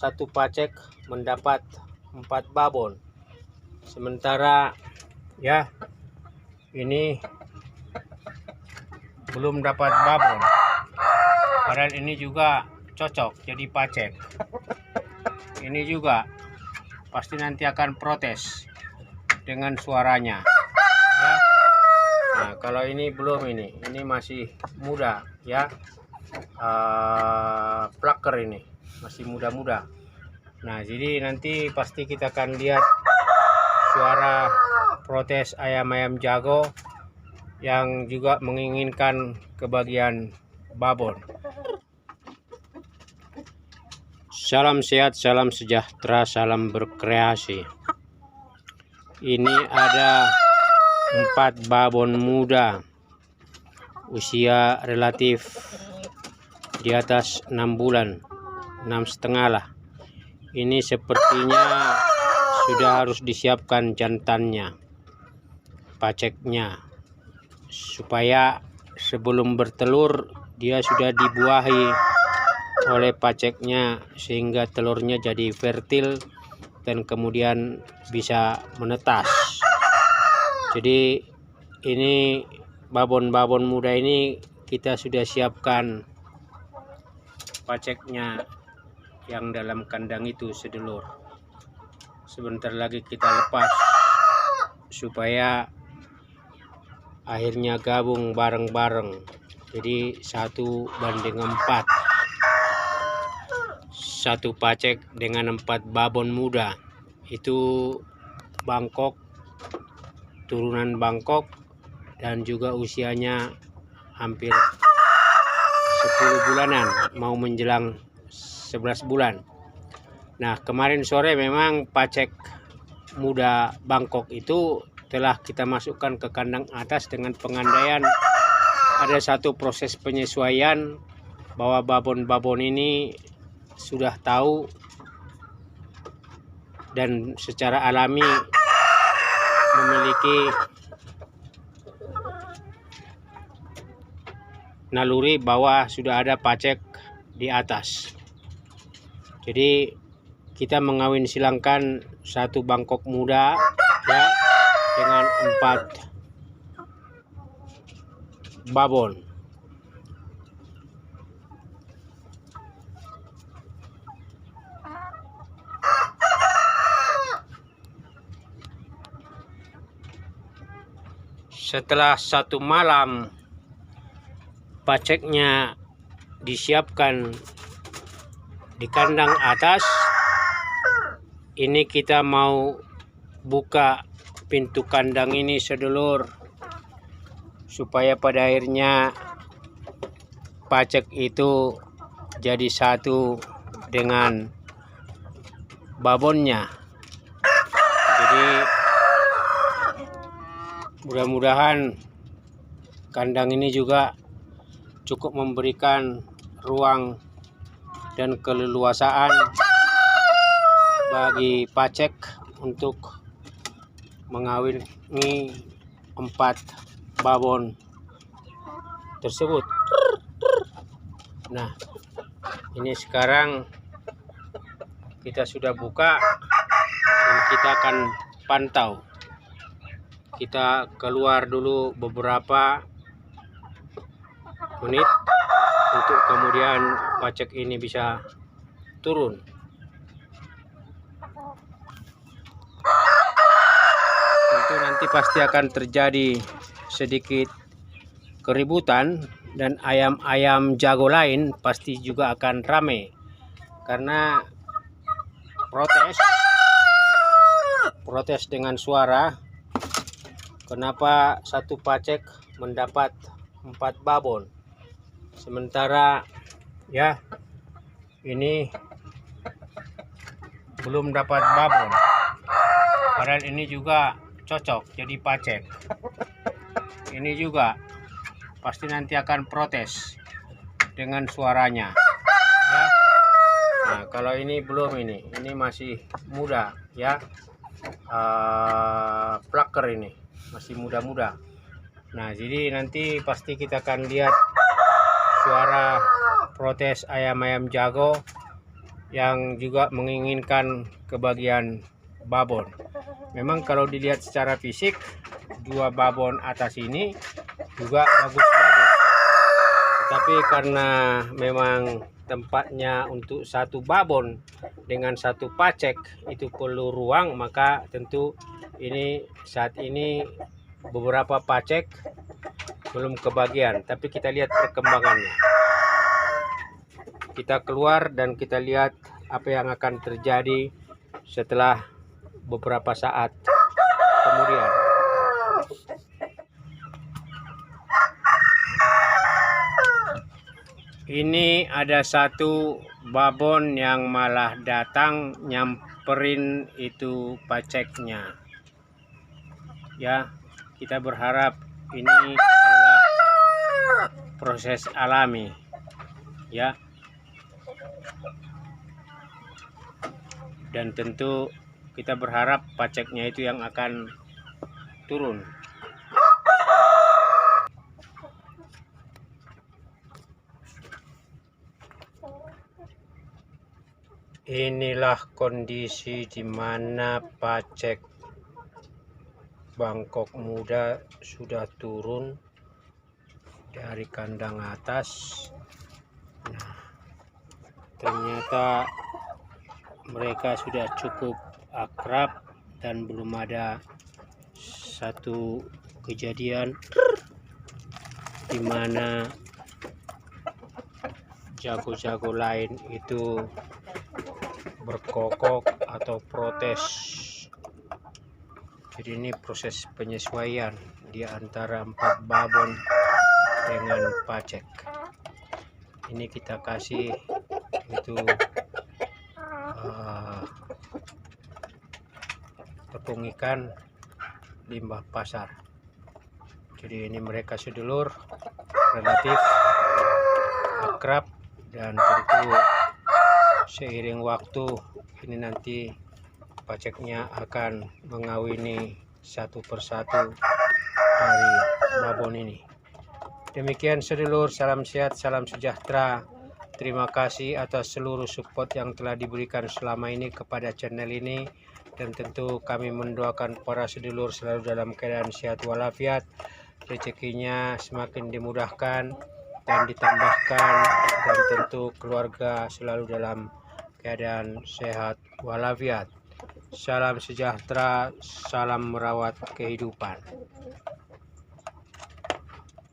satu pacek mendapat 4 babon, sementara ya ini belum dapat babon, padahal ini juga cocok jadi pacek. Ini juga pasti nanti akan protes dengan suaranya ya. Nah, kalau ini belum, ini masih muda ya, plucker ini masih muda-muda. Nah, jadi nanti pasti kita akan lihat suara protes ayam-ayam jago yang juga menginginkan kebagian babon. Salam sehat, salam sejahtera, salam berkreasi. Ini ada 4 babon muda, usia relatif di atas 6 bulan, 6,5 lah. Ini sepertinya sudah harus disiapkan jantannya, paceknya, supaya sebelum bertelur dia sudah dibuahi oleh paceknya, sehingga telurnya jadi fertil dan kemudian bisa menetas. Jadi ini babon-babon muda ini kita sudah siapkan paceknya yang dalam kandang itu sedulur. Sebentar lagi kita lepas supaya akhirnya gabung bareng-bareng. Jadi 1:4. Satu pacek dengan 4 babon muda. Itu Bangkok, turunan Bangkok, dan juga usianya hampir 10 bulanan, mau menjelang 11 bulan. Nah, kemarin sore memang pacek muda Bangkok itu telah kita masukkan ke kandang atas dengan pengandaian ada satu proses penyesuaian bahwa babon-babon ini sudah tahu dan secara alami memiliki naluri bahwa sudah ada pacek di atas. Jadi kita mengawin silangkan satu Bangkok muda ya dengan 4 babon. Setelah 1 malam paceknya disiapkan di kandang atas, ini kita mau buka pintu kandang ini sedulur, supaya pada akhirnya pacek itu jadi satu dengan babonnya. Jadi mudah-mudahan kandang ini juga cukup memberikan ruang dan keleluasaan bagi pacek untuk mengawini 4 babon tersebut. Nah, ini sekarang kita sudah buka dan kita akan pantau. Kita keluar dulu beberapa menit untuk kemudian pacek ini bisa turun. Tentu nanti pasti akan terjadi sedikit keributan dan ayam-ayam jago lain pasti juga akan ramai karena protes dengan suara. Kenapa satu pacek mendapat 4 babon, sementara ya ini belum dapat babon, padahal ini juga cocok jadi pacek. Ini juga pasti nanti akan protes dengan suaranya ya. Nah, kalau ini belum, ini masih muda ya, plucker ini masih muda-muda. Nah, jadi nanti pasti kita akan lihat suara protes ayam-ayam jago yang juga menginginkan kebagian babon. Memang kalau dilihat secara fisik, dua babon atas ini juga bagus-bagus. Tapi karena memang tempatnya untuk satu babon dengan satu pacek itu perlu ruang, maka tentu ini saat ini beberapa pacek belum kebagian. Tapi kita lihat perkembangannya. Kita keluar dan kita lihat apa yang akan terjadi setelah beberapa saat kemudian. Ini ada satu babon yang malah datang nyamperin itu paceknya. Ya, kita berharap ini adalah proses alami. Ya. Dan tentu kita berharap paceknya itu yang akan turun. Inilah kondisi di mana pacek Bangkok muda sudah turun dari kandang atas. Nah, ternyata mereka sudah cukup akrab dan belum ada satu kejadian di mana jago-jago lain itu berkokok atau protes. Jadi ini proses penyesuaian di antara 4 babon dengan pacek. Ini kita kasih itu tepung ikan limbah pasar. Jadi ini mereka sedulur relatif akrab, dan tentu seiring waktu ini nanti paceknya akan mengawini satu persatu dari babon ini. Demikian sedulur, salam sehat, salam sejahtera. Terima kasih atas seluruh support yang telah diberikan selama ini kepada channel ini, dan tentu kami mendoakan para sedulur selalu dalam keadaan sehat walafiat, rezekinya semakin dimudahkan dan ditambahkan, dan tentu keluarga selalu dalam keadaan sehat walafiat. Salam sejahtera, salam merawat kehidupan.